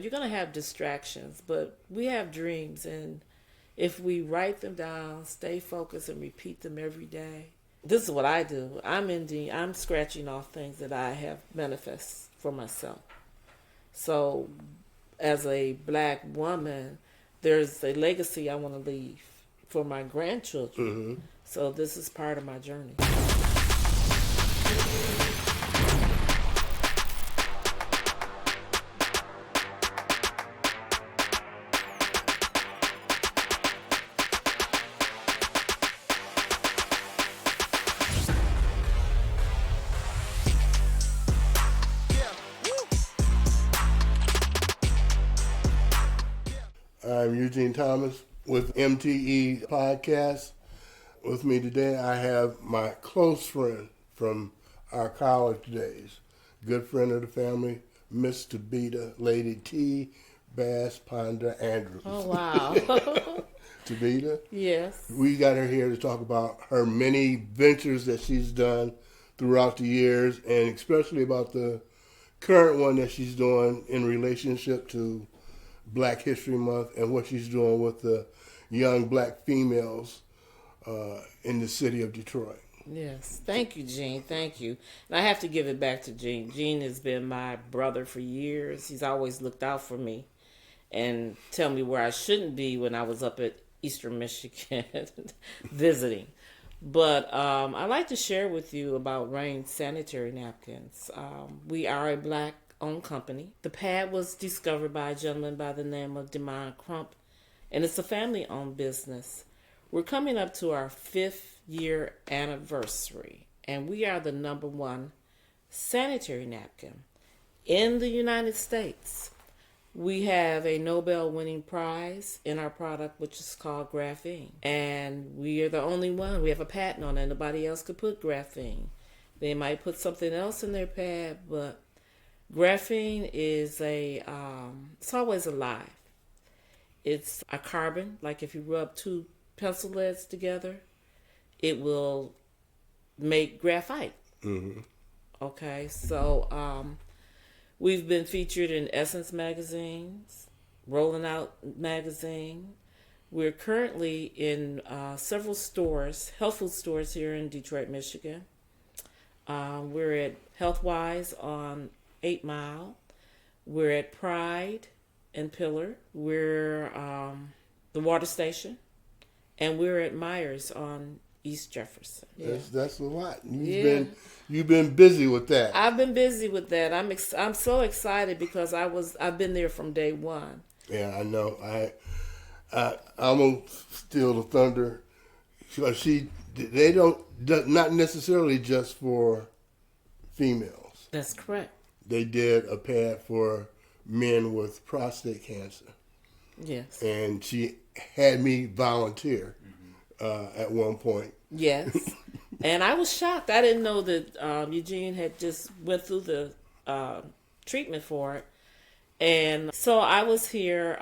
You're going to have distractions, but we have dreams, and if we write them down, stay focused, and repeat them every day. This is what I do. I'm scratching off things that I have manifest for myself. So, as a black woman, there's a legacy I want to leave for my grandchildren. Mm-hmm. So this is part of my journey. I'm Eugene Thomas with MTE Podcast. With me today, I have my close friend from our college days, good friend of the family, Miss Tabita, Lady T. Bass Ponder Andrews. Oh, wow. Tabita? Yes. We got her here to talk about her many ventures that she's done throughout the years, and especially about the current one that she's doing in relationship to Black History Month and what she's doing with the young black females in the city of Detroit. Yes. Thank you, Gene. Thank you. And I have to give it back to Gene. Gene has been my brother for years. He's always looked out for me and tell me where I shouldn't be when I was up at Eastern Michigan visiting. But I'd like to share with you about Reign Sanitary Napkins. We are a black-owned company. The pad was discovered by a gentleman by the name of Demond Crump, and it's a family-owned business. We're coming up to our 5th year anniversary, and we are the #1 sanitary napkin in the United States. We have a Nobel winning prize in our product, which is called graphene. And we are the only one. We have a patent on it. Nobody else could put graphene. They might put something else in their pad, but graphene is it's always alive. It's a carbon, like if you rub 2 pencil leads together, it will make graphite. Mm-hmm. Okay, so we've been featured in Essence magazines, Rolling Out magazine. We're currently in several stores, health food stores here in Detroit, Michigan. We're at Healthwise on 8 Mile. We're at Pride and Pillar. We're the Water Station. And we're at Myers on East Jefferson. Yeah. That's a lot. You've been busy with that. I've been busy with that. I'm so excited because I've been there from day one. Yeah, I know. I'm gonna steal the thunder. They not necessarily just for females. That's correct. They did a pad for men with prostate cancer. Yes. And she had me volunteer at one point. Yes. And I was shocked. I didn't know that Eugene had just went through the treatment for it. And so I was here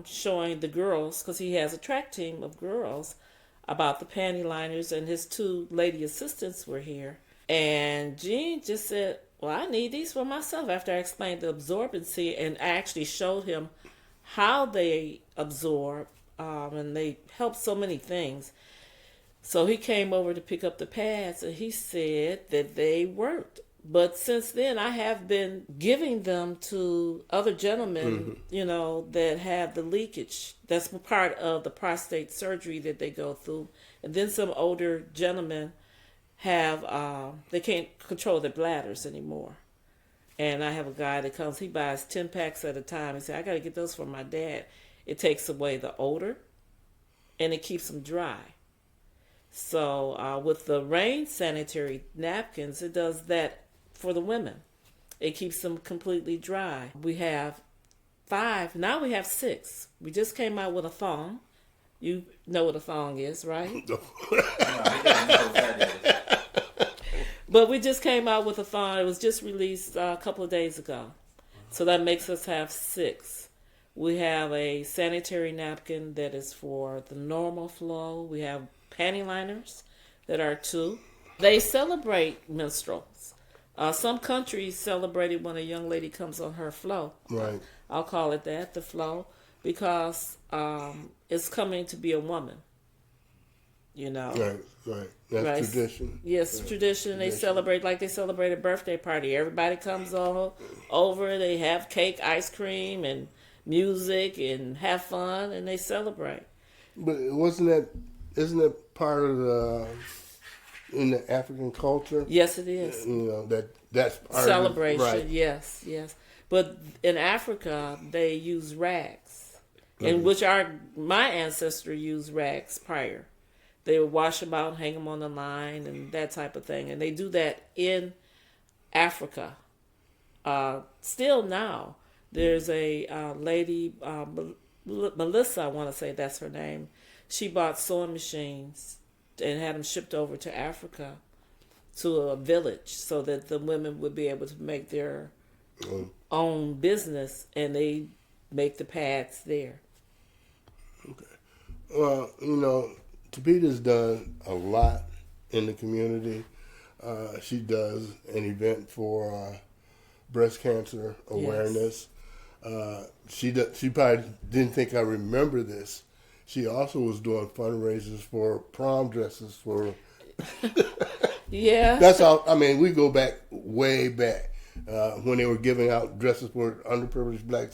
showing the girls, because he has a track team of girls, about the panty liners, and his 2 lady assistants were here. And Gene just said, well, I need these for myself, after I explained the absorbency, and I actually showed him how they absorb, and they help so many things. So he came over to pick up the pads, and he said that they worked. But since then, I have been giving them to other gentlemen, that have the leakage. That's part of the prostate surgery that they go through. And then some older gentlemen have, they can't control their bladders anymore. And I have a guy that comes, he buys 10 packs at a time. He said, I got to get those for my dad. It takes away the odor, and it keeps them dry. So with the Reign Sanitary Napkins, it does that for the women. It keeps them completely dry. We have 5. Now we have 6. We just came out with a thong. You know what a thong is, right? But we just came out with a thong. It was just released a couple of days ago. So that makes us have 6. We have a sanitary napkin that is for the normal flow. We have panty liners that are 2. They celebrate menstruals. Some countries celebrate it when a young lady comes on her flow. Right. I'll call it that, the flow, because it's coming to be a woman. You know. Right. That's Right. tradition. Yes, tradition. They celebrate like they celebrate a birthday party. Everybody comes over. They have cake, ice cream, and music, and have fun, and they celebrate. But isn't that part of in the African culture? Yes, it is. That's part Celebration. of it. Right. Yes. But in Africa, they use rags, in which my ancestor used rags prior. They would wash them out, hang them on the line, and that type of thing. And they do that in Africa. Still now, there's a lady, Melissa, I want to say that's her name. She bought sewing machines and had them shipped over to Africa, to a village, so that the women would be able to make their own business, and they make the pads there. Okay. Well, Tabita's done a lot in the community. She does an event for breast cancer awareness. Yes. She probably didn't think I remember this. She also was doing fundraisers for prom dresses for. Yeah. That's all. I mean, we go way back when they were giving out dresses for underprivileged black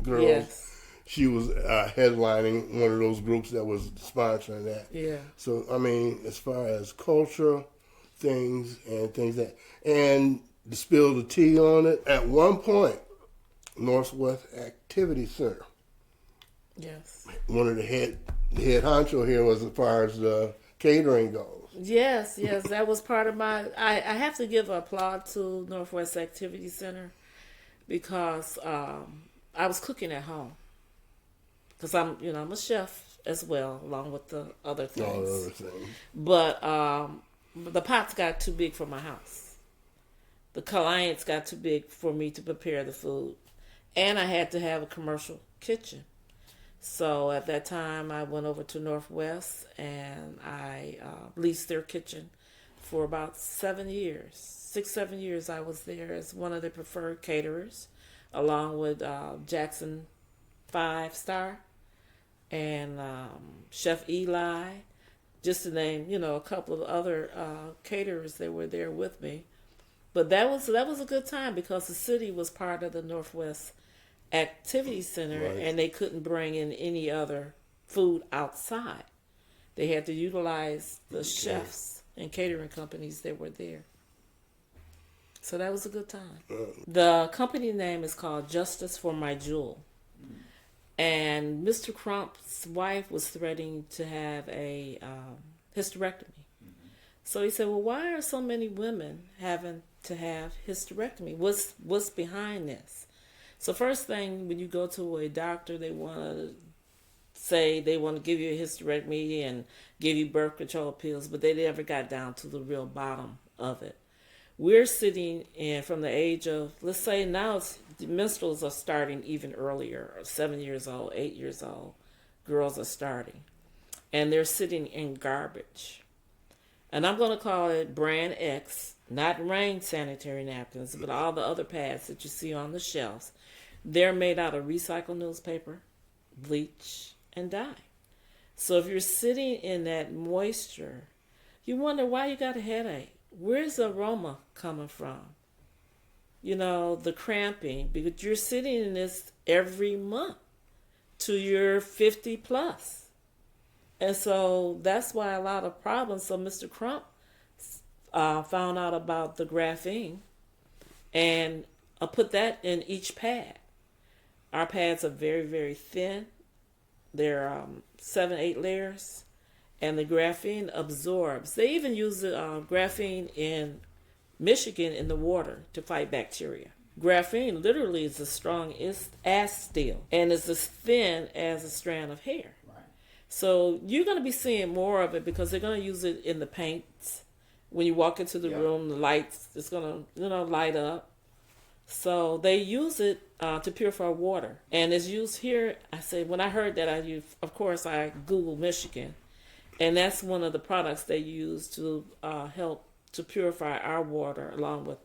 girls. Yes. She was headlining one of those groups that was sponsoring that. Yeah. So, I mean, as far as culture, and to spill the tea on it, at one point, Northwest Activity Center. Yes. One of the head honcho here was as far as the catering goes. Yes, that was part of my. I have to give applaud to Northwest Activity Center because I was cooking at home. Because I'm a chef as well, along with the other things. But the pots got too big for my house. The clients got too big for me to prepare the food. And I had to have a commercial kitchen. So at that time, I went over to Northwest and I leased their kitchen for about 7 years. 7 years I was there as one of the preferred caterers, along with Jackson 5-Star and Chef Eli, just to name, a couple of other caterers that were there with me. But that was a good time because the city was part of the Northwest Activity Center, right. And they couldn't bring in any other food outside. They had to utilize the chefs and catering companies that were there. So that was a good time. The company name is called Justice for My Jewel. And Mr. Crump's wife was threatening to have a hysterectomy. So he said, well, why are so many women having to have hysterectomy? What's behind this? So first thing, when you go to a doctor, they want to say they want to give you a hysterectomy and give you birth control pills, but they never got down to the real bottom of it. We're sitting in from the age of, let's say now the menstruals are starting even earlier, 7 years old, 8 years old. Girls are starting. And they're sitting in garbage. And I'm going to call it brand X, not Reign Sanitary Napkins, but all the other pads that you see on the shelves. They're made out of recycled newspaper, bleach, and dye. So if you're sitting in that moisture, you wonder why you got a headache. Where's the aroma coming from? The cramping, because you're sitting in this every month till you're 50 plus. And so that's why a lot of problems. So Mr. Crump found out about the graphene and put that in each pad. Our pads are very, very thin. They're 7-8 layers. And the graphene absorbs. They even use the graphene in Michigan in the water to fight bacteria. Graphene literally is as strong as steel and is as thin as a strand of hair. Right. So you're going to be seeing more of it because they're going to use it in the paints. When you walk into the room, the lights, it's going to light up. So they use it to purify water. And it's used here. When I heard that, I Googled Michigan. And that's one of the products they use to help to purify our water, along with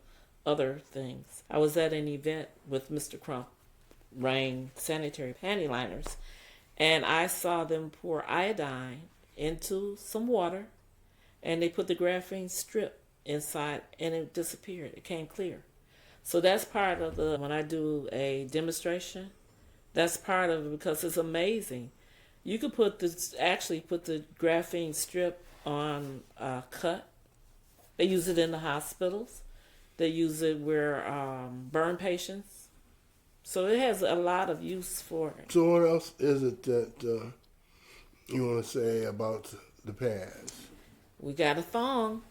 other things. I was at an event with Mr. Crump, Reign Sanitary Panty Liners, and I saw them pour iodine into some water, and they put the graphene strip inside, and it disappeared. It came clear. So that's part of when I do a demonstration, that's part of it because it's amazing. You could put the graphene strip on a cut. They use it in the hospitals. They use it where burn patients. So it has a lot of use for it. So what else is it that you want to say about the pads? We got a thong.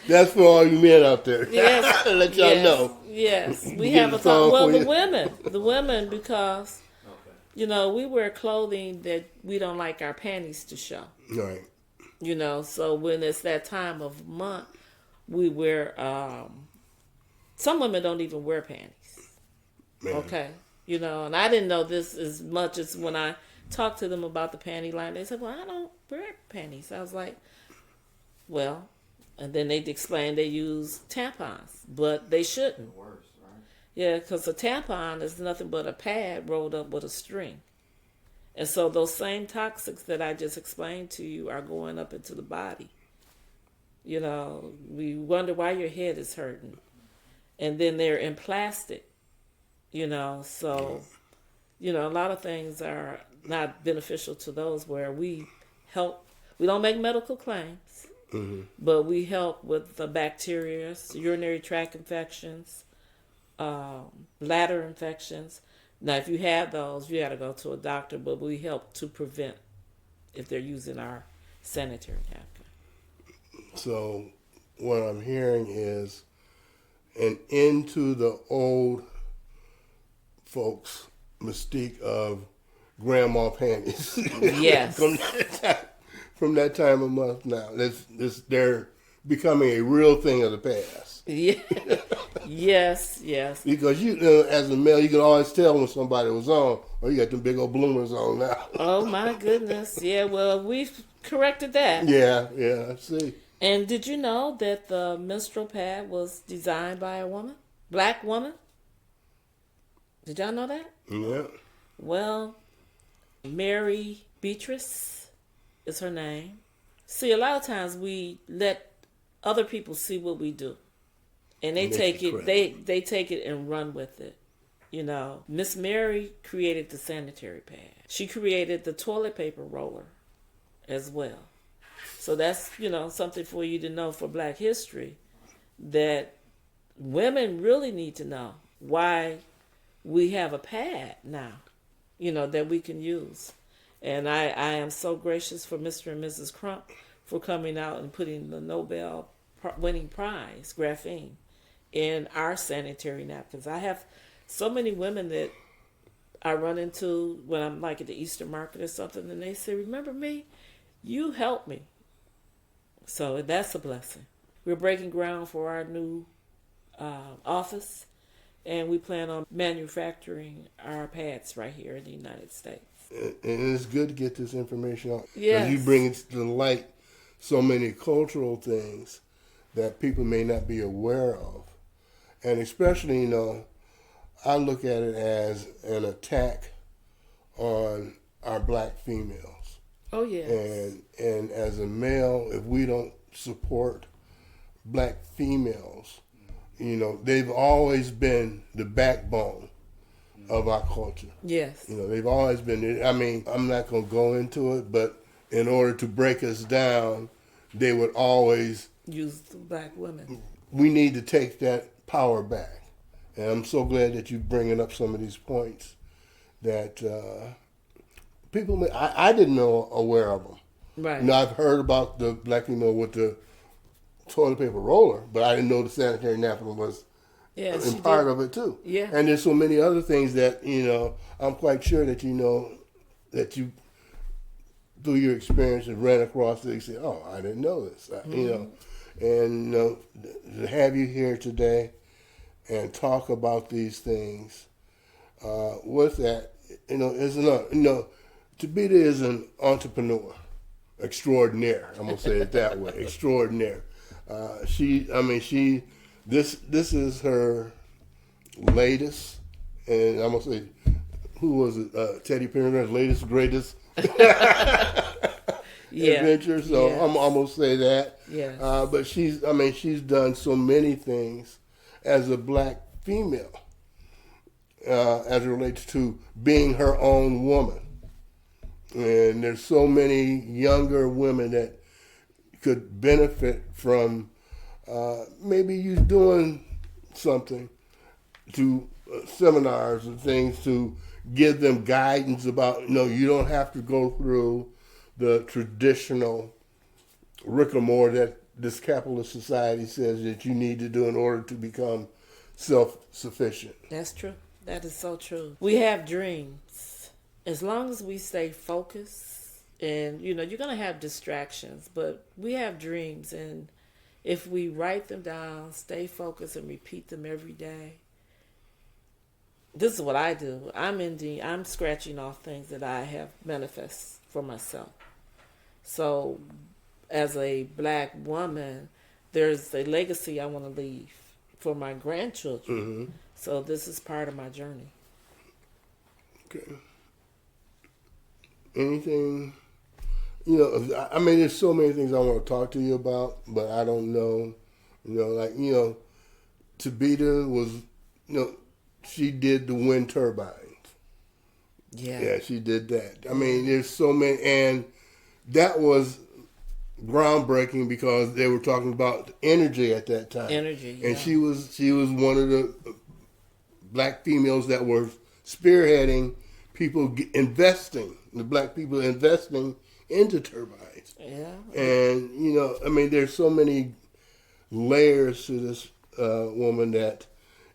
That's for all you men out there. Yes. Let y'all know. Yes. We have a thong. Well, the women, because, we wear clothing that we don't like our panties to show. Right. So when it's that time of month, we wear, some women don't even wear panties. Man. Okay. And I didn't know this as much as when I talked to them about the panty line. They said, well, I don't wear panties. I was like, well, and then they explained they use tampons, but they shouldn't. Worse, right? Yeah, because a tampon is nothing but a pad rolled up with a string. And so those same toxics that I just explained to you are going up into the body. We wonder why your head is hurting. And then they're in plastic, so, a lot of things are not beneficial to those where we help. We don't make medical claims, but we help with the bacteria, urinary tract infections, bladder infections. Now, if you have those, you got to go to a doctor, but we help to prevent if they're using our sanitary napkin. So what I'm hearing is an end to the old folks' mystique of grandma panties. Yes. From that time of month now. They're becoming a real thing of the past. Yeah. Yes. Because as a male, you can always tell when somebody was on, oh, you got them big old bloomers on now. Oh, my goodness. Yeah, well, we've corrected that. Yeah, I see. And did you know that the menstrual pad was designed by a woman? Black woman? Did y'all know that? Yeah. Well, Mary Beatrice is her name. See, a lot of times we let other people see what we do. And they take it, they take it and run with it. Miss Mary created the sanitary pad. She created the toilet paper roller as well. So that's, something for you to know for Black history, that women really need to know why we have a pad now, that we can use. And I am so gracious for Mr. and Mrs. Crump for coming out and putting the Nobel Winning Prize, graphene, in our sanitary napkins. I have so many women that I run into when I'm like at the Easter market or something, and they say, remember me? You helped me. So that's a blessing. We're breaking ground for our new office, and we plan on manufacturing our pads right here in the United States. And it's good to get this information out. Yes. You bring to light so many cultural things that people may not be aware of. And especially, I look at it as an attack on our Black females. Oh, yes. And as a male, if we don't support Black females, they've always been the backbone of our culture. Yes. They've always been. I mean, I'm not going to go into it, but in order to break us down, they would always use the Black women. We need to take that power back. And I'm so glad that you're bringing up some of these points that people, I didn't know aware of them. Right. I've heard about the Black female with the toilet paper roller, but I didn't know the sanitary napkin was part of it too. Yeah. And there's so many other things that, I'm quite sure that that you, through your experience, have ran across it and say, oh, I didn't know this. And to have you here today and talk about these things, with that, Tabita is an entrepreneur extraordinaire. I'm going to say it that way, extraordinaire. This is her latest, and I'm gonna say, who was it? Teddy Pendergrass' latest, greatest adventure. So I'm gonna say that. Yes. But she's done so many things as a black female, as it relates to being her own woman. And there's so many younger women that could benefit from maybe you doing something to seminars and things to give them guidance about, you don't have to go through the traditional rigmarole that this capitalist society says that you need to do in order to become self-sufficient. That's true. That is so true. We have dreams. As long as we stay focused, and you're going to have distractions, but we have dreams, and if we write them down, stay focused, and repeat them every day. This is what I do. I'm scratching off things that I have manifest for myself. So, as a black woman, there's a legacy I want to leave for my grandchildren. Mm-hmm. So this is part of my journey. Okay. Anything, there's so many things I want to talk to you about, but I don't know. Tabita was, she did the wind turbines. Yeah. Yeah, she did that. There's so many, and that was groundbreaking because they were talking about energy at that time. Energy, and she was one of the black females that were spearheading the black people investing into turbines. Yeah. And there's so many layers to this woman that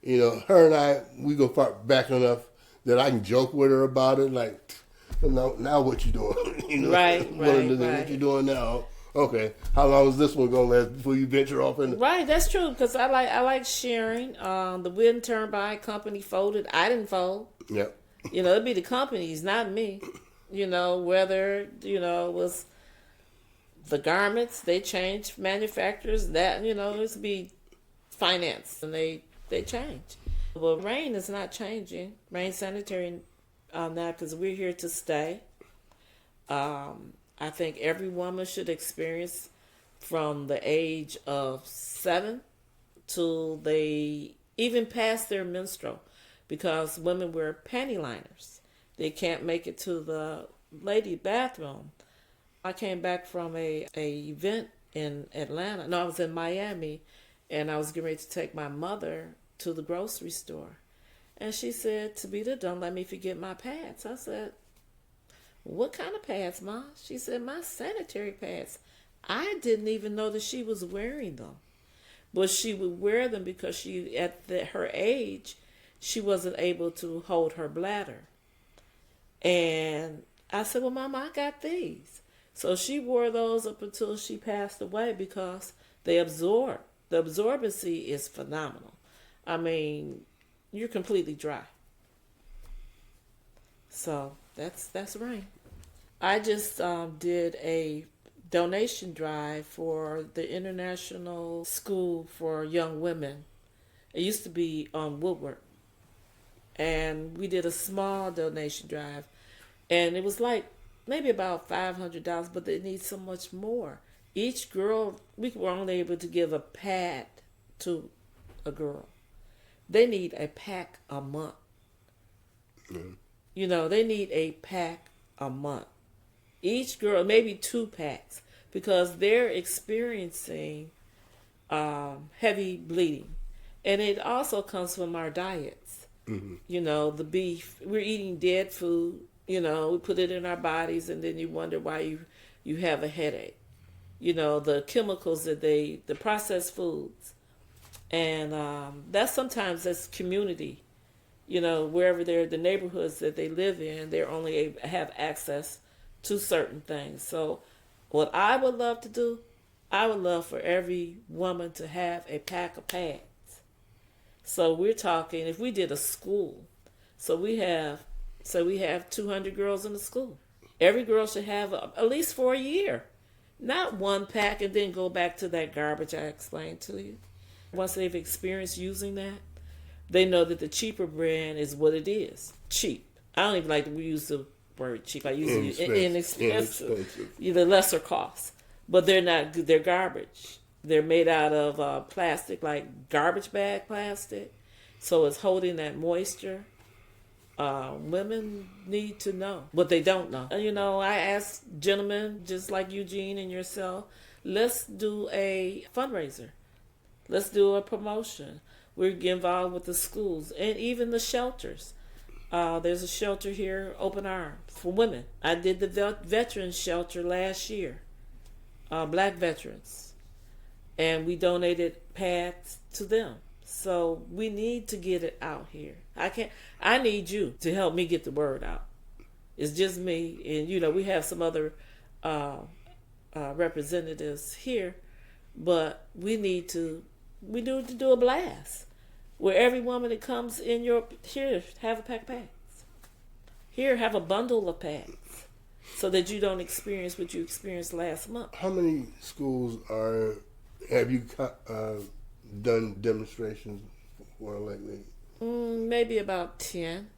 her and I, we go far back enough that I can joke with her about it, like, now what you doing? Right. What you doing now? Okay, how long is this one gonna last before you venture off in? Right, that's true, because I like sharing. The wind turbine company folded. I didn't fold. Yep. It'd be the companies, not me. Whether it was the garments, they changed manufacturers. That it's be finance, and they change. Well, Reign is not changing. Reign Sanitary Napkins, we're here to stay. I think every woman should experience from the age of 7 till they even pass their menstrual, because women wear panty liners. They can't make it to the lady bathroom. I came back from a event in Atlanta. No, I was in Miami, and I was getting ready to take my mother to the grocery store. And she said, "Tabita, don't let me forget my pads." I said, "What kind of pads, Ma?" She said, "My sanitary pads." I didn't even know that she was wearing them. But she would wear them because her age, she wasn't able to hold her bladder. And I said, "Well, Mama, I got these." So she wore those up until she passed away because they absorb. The absorbency is phenomenal. You're completely dry. So that's Reign. I just did a donation drive for the International School for Young Women. It used to be on Woodward. And we did a small donation drive. And it was like maybe about $500, but they need so much more. Each girl, we were only able to give a pad to a girl. They need a pack a month. Mm-hmm. They need a pack a month. Each girl, maybe 2 packs, because they're experiencing heavy bleeding. And it also comes from our diets. Mm-hmm. The beef, we're eating dead food. We put it in our bodies, and then you wonder why you have a headache. The chemicals the processed foods. And that's community. Wherever they're, the neighborhoods that they live in, they're only have access to certain things. So what I would love to do, I would love for every woman to have a pack of pads. So we're talking, if we did a school, so we have 200 girls in the school. Every girl should have at least for a year. Not one pack and then go back to that garbage I explained to you. Once they've experienced using that, they know that the cheaper brand is what it is. Cheap. I don't even like to use the word cheap. I use inexpensive. The lesser cost. But they're not good. They're garbage. They're made out of plastic, like garbage bag plastic. So it's holding that moisture. Women need to know what they don't know. I ask gentlemen, just like Eugene and yourself, let's do a fundraiser. Let's do a promotion. We're involved with the schools and even the shelters. There's a shelter here, Open Arms, for women. I did the veterans shelter last year, black veterans. And we donated pads to them. So we need to get it out here. I need you to help me get the word out. It's just me. And, we have some other representatives here. But we need to do a blast where every woman that comes in here, have a pack of pads. Here, have a bundle of pads so that you don't experience what you experienced last month. How many schools have you done demonstrations for lately? Maybe about 10.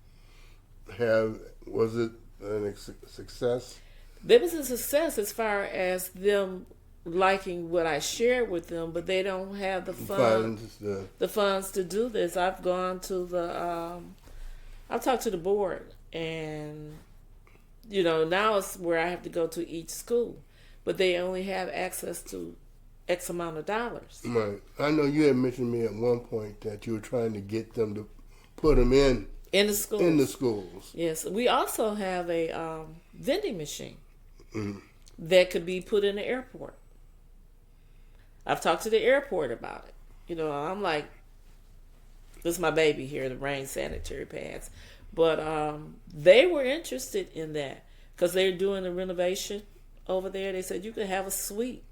Was it a success? There was a success as far as them liking what I shared with them, but they don't have the funds to do this. I've gone to I've talked to the board, and now it's where I have to go to each school, but they only have access to X amount of dollars. Right. I know you had mentioned to me at one point that you were trying to get them to put them in the schools. In the schools. Yes. We also have a vending machine that could be put in the airport. I've talked to the airport about it. I'm like, this is my baby here, the Reign Sanitary Pads. But they were interested in that because they're doing the renovation over there. They said you could have a suite,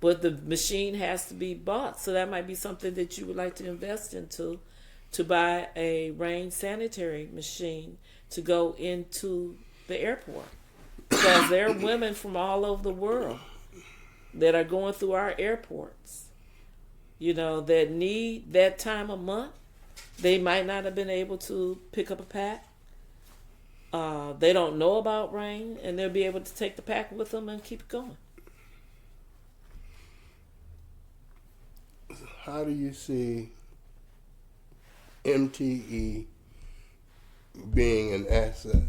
but the machine has to be bought. So that might be something that you would like to invest into, to buy a Reign Sanitary machine to go into the airport. Because there are women from all over the world that are going through our airports, that need that time of month. They might not have been able to pick up a pack. They don't know about Reign, and they'll be able to take the pack with them and keep it going. How do you see MTE being an asset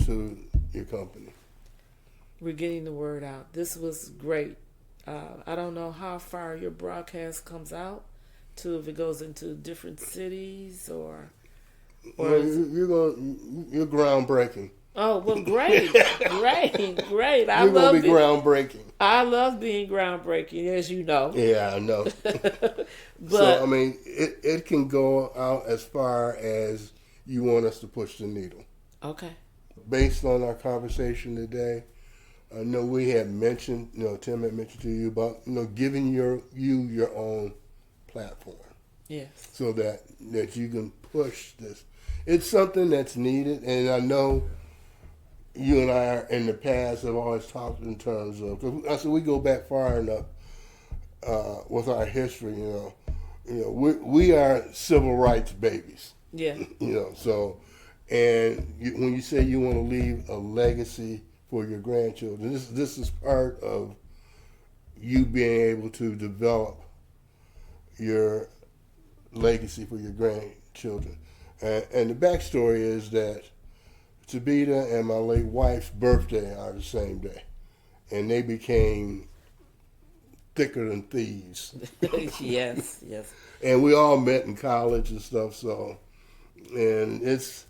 to your company? We're getting the word out. This was great. I don't know how far your broadcast comes out to, if it goes into different cities or you're groundbreaking. Oh, well, great. Great. You're going to be groundbreaking. I love being groundbreaking, as you know. Yeah, I know. But, so, it can go out as far as you want us to push the needle. Okay. Based on our conversation today, I know we had mentioned, Tim had mentioned to you about, giving you your own platform. Yes. So that you can push this. It's something that's needed, and I know you and I in the past have always talked in terms of, cause I said we go back far enough with our history. We are civil rights babies. Yeah. So, and when you say you want to leave a legacy for your grandchildren, this is part of you being able to develop your legacy for your grandchildren. And the backstory is that Tabita and my late wife's birthday are the same day. And they became thicker than thieves. Yes. And we all met in college and stuff, so. And it's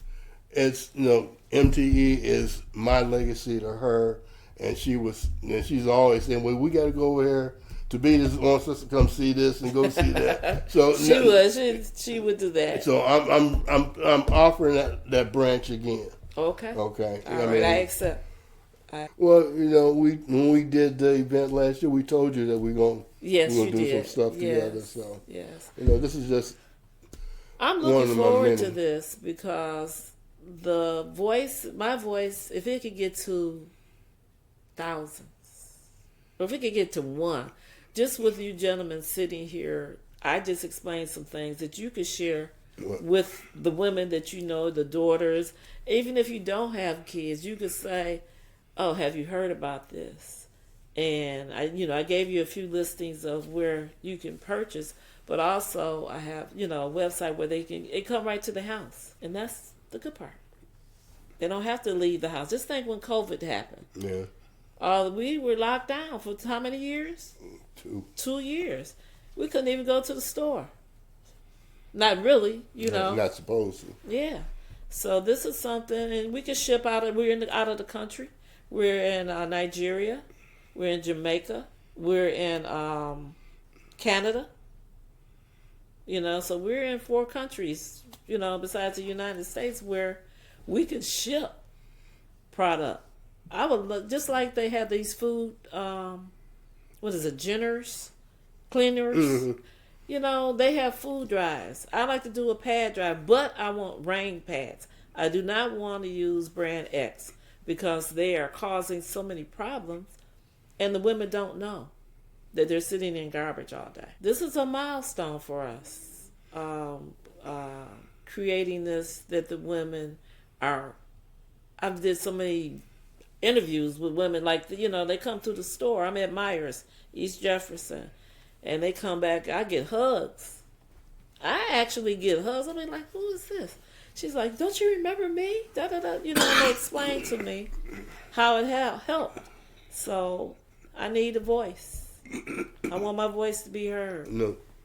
MTE is my legacy to her. And she's always saying, well, we got to go over here. Tabita wants us to come see this and go see that. So she would do that. So I'm offering that branch again. Okay. All right, I accept. Well, when we did the event last year, we told you that we're gonna do some stuff together. So yes, this is just. I'm looking forward to this because my voice, if it could get to thousands, or if we could get to one, just with you gentlemen sitting here, I just explained some things that you could share with the women that you know, the daughters. Even if you don't have kids, you could say, "Oh, have you heard about this?" And I gave you a few listings of where you can purchase, but also I have, a website where it come right to the house, and that's the good part. They don't have to leave the house. Just think when COVID happened. Yeah. We were locked down for how many years? 2. 2 years. We couldn't even go to the store. Not really, Not supposed to. Yeah. So this is something, and we can ship out. Out of the country. We're in Nigeria. We're in Jamaica. We're in Canada. So we're in 4 countries, besides the United States, where we can ship product. I would look, just like they have these food, Jenners, cleaners. Mm-hmm. They have food drives. I like to do a pad drive, but I want Reign pads. I do not want to use brand X because they are causing so many problems, and the women don't know that they're sitting in garbage all day. This is a milestone for us, creating this, that the women are. I've did so many interviews with women, like, they come to the store. I'm at Myers, East Jefferson, and they come back. I get hugs. I actually get hugs. I'm like, who is this? She's like, don't you remember me? Da da da. And they explain to me how it helped. So I need a voice. I want my voice to be heard.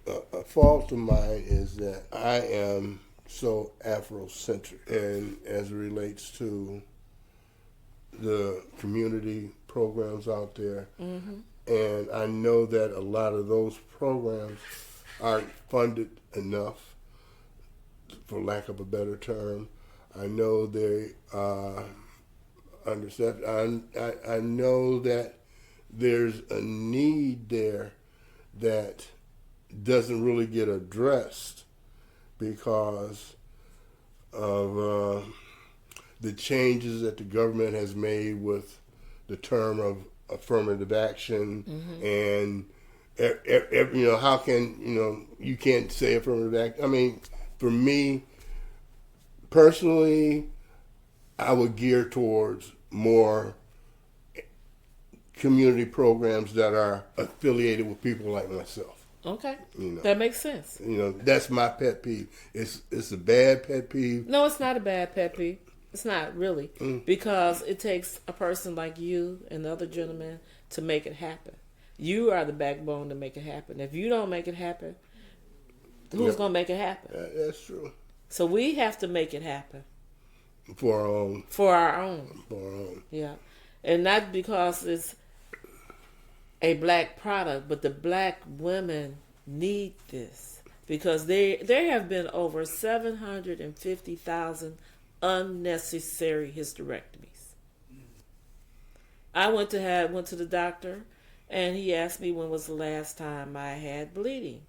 A fault of mine is that I am so Afrocentric, and as it relates to the community programs out there, Mm-hmm. and I know that a lot of those programs aren't funded enough, for lack of a better term. I know they understand. I know that there's a need there that doesn't really get addressed because of the changes that the government has made with the term of affirmative action. Mm-hmm. And how can you can't say affirmative action. I mean, for me personally, I would gear towards more community programs that are affiliated with people like myself. Okay, that makes sense. That's my pet peeve. It's a bad pet peeve. No, it's not a bad pet peeve. It's not really, because it takes a person like you and the other gentlemen to make it happen. You are the backbone to make it happen. If you don't make it happen, who's going to make it happen? That's true. So we have to make it happen. For our own. For our own. For our own. Yeah. And not because it's a black product, but the black women need this. Because there have been over 750,000 unnecessary hysterectomies. I went to the doctor, and he asked me when was the last time I had bleeding.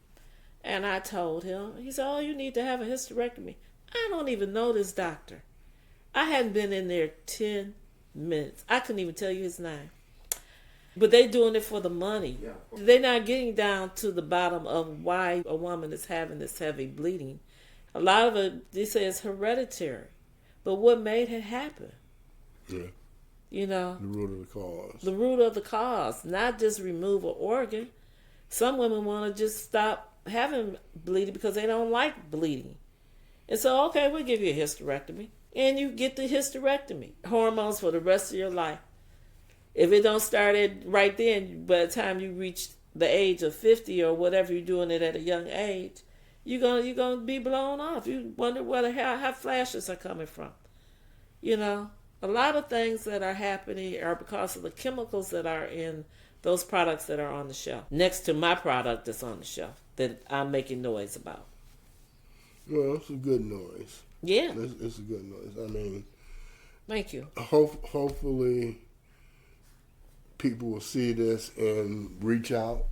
And I told him, he said, "Oh, you need to have a hysterectomy." I don't even know this doctor. I hadn't been in there 10 minutes. I couldn't even tell you his name. But they doing it for the money. Yeah. They're not getting down to the bottom of why a woman is having this heavy bleeding. A lot of it, they say it's hereditary. But what made it happen? Yeah. The root of the cause. The root of the cause, not just remove an organ. Some women want to just stop having bleeding because they don't like bleeding. And so, okay, we'll give you a hysterectomy. And you get the hysterectomy. Hormones for the rest of your life. If it don't start right then, by the time you reach the age of 50 or whatever, you're doing it at a young age, you're gonna be blown off. You wonder how flashes are coming from. A lot of things that are happening are because of the chemicals that are in those products that are on the shelf. Next to my product that's on the shelf that I'm making noise about. Well, it's a good noise. Yeah. It's a good noise. I mean, thank you. Hopefully people will see this and reach out,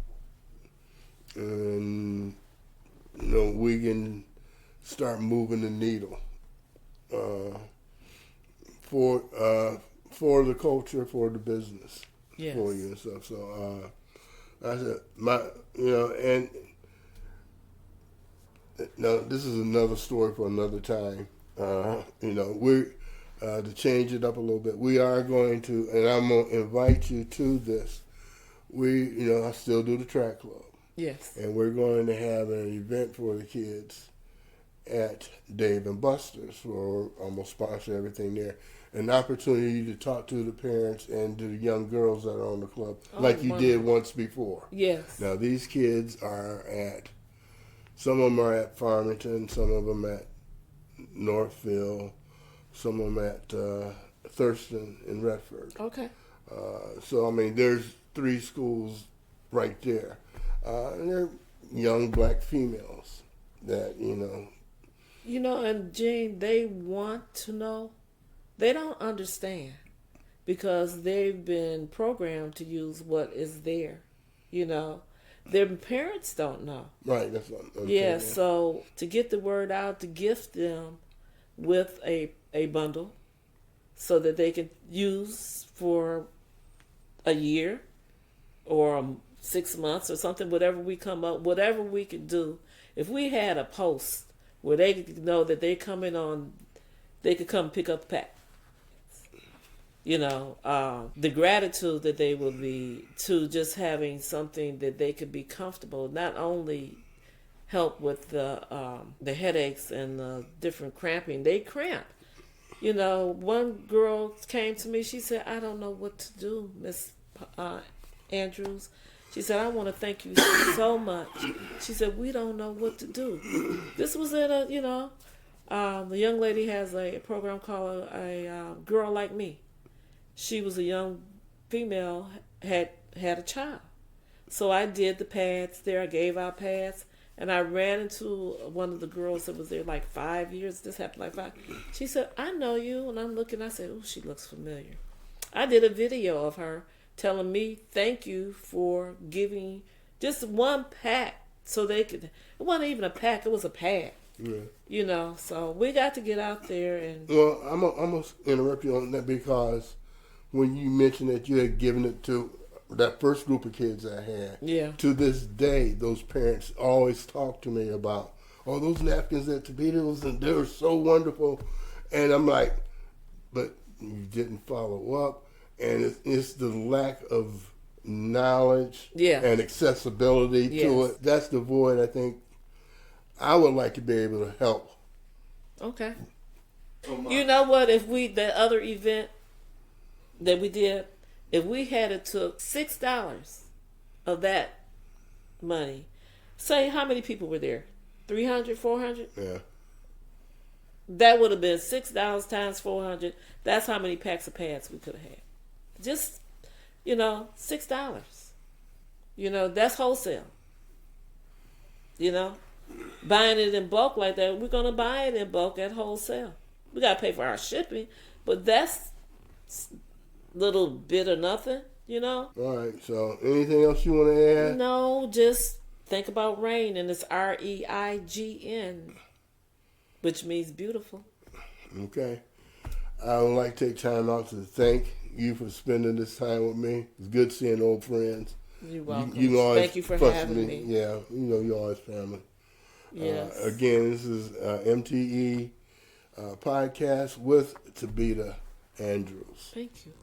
and we can start moving the needle for the culture, for the business. Yes. for you and stuff. So I said, and now this is another story for another time. We're to change it up a little bit. We are going to, and I'm going to invite you to this. I still do the track club. Yes. And we're going to have an event for the kids at Dave and Buster's. I'm going to sponsor everything there. An opportunity to talk to the parents and to the young girls that are on the club, like you did once before. Yes. Now, these kids some of them are at Farmington, some of them at Northville, some of them at Thurston in Redford. Okay. There's 3 schools right there. And they're young black females that, and Gene, they want to know. They don't understand because they've been programmed to use what is there, Their parents don't know. Right, that's what I'm saying. Saying. So to get the word out, to gift them with a bundle so that they can use for a year or 6 months or something, whatever we come up, whatever we could do. If we had a post where they could know that they could come pick up the pack. The gratitude that they will be to just having something that they could be comfortable, not only help with the headaches and the different cramping. They cramp. One girl came to me, she said, I don't know what to do, Miss Andrews. She said, I want to thank you so much. She said, we don't know what to do. This was at the young lady has a program called a Girl Like Me. She was a young female, had a child. So I did the pads there. I gave out pads. And I ran into one of the girls that was there like 5 years. This happened like 5. She said, I know you. And I'm looking. I said, oh, she looks familiar. I did a video of her telling me, thank you for giving just one pack so they could. It wasn't even a pack. It was a pad. Yeah. So we got to get out there. And Well, I'm going to interrupt you on that because when you mentioned that you had given it to that first group of kids I had, yeah. To this day, those parents always talk to me about, those napkins at Tabita was, and they were so wonderful. And I'm like, but you didn't follow up. And it's the lack of knowledge and accessibility to it. That's the void I think I would like to be able to help. Okay. You know what? If the other event that we did, if we had it took $6 of that money, say how many people were there? 300, 400? Yeah. That would have been $6 times 400. That's how many packs of pads we could have had. Just, $6. That's wholesale. Buying it in bulk like that, we're going to buy it in bulk at wholesale. We got to pay for our shipping, but that's little bit of nothing, All right, so anything else you want to add? No, just think about Reign, and it's REIGN, which means beautiful. Okay. I would like to take time out to thank you for spending this time with me. It's good seeing old friends. You're welcome. Thank you for having me. Yeah, you're always family. Yes. Again, this is MTE Podcast with Tabita Andrews. Thank you.